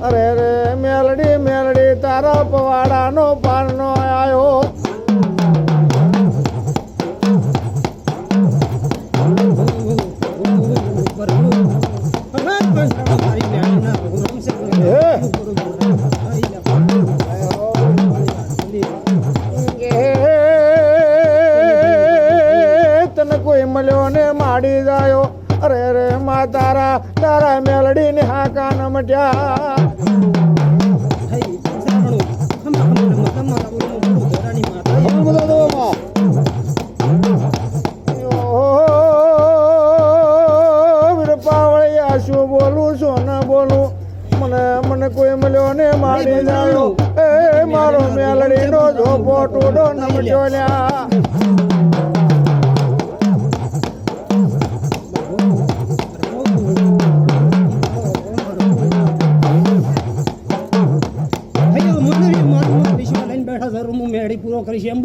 અરે રે મેલડી મેલડી તારા પવાડાનો પારનો આયો તને કોઈ મળ્યો ને માડી જાયો અરે રે મા તારા તારા મેલડી ને હા કાન મટ્યા શું બોલું શું ના બોલું મને મને કોઈ મળ્યો ને મારી જાયો એ મારો મેલડી નો ઝોપો ટોડો નમટ્યો લ્યા બેઠા સર હું મેળી પૂરો કરીશ એમ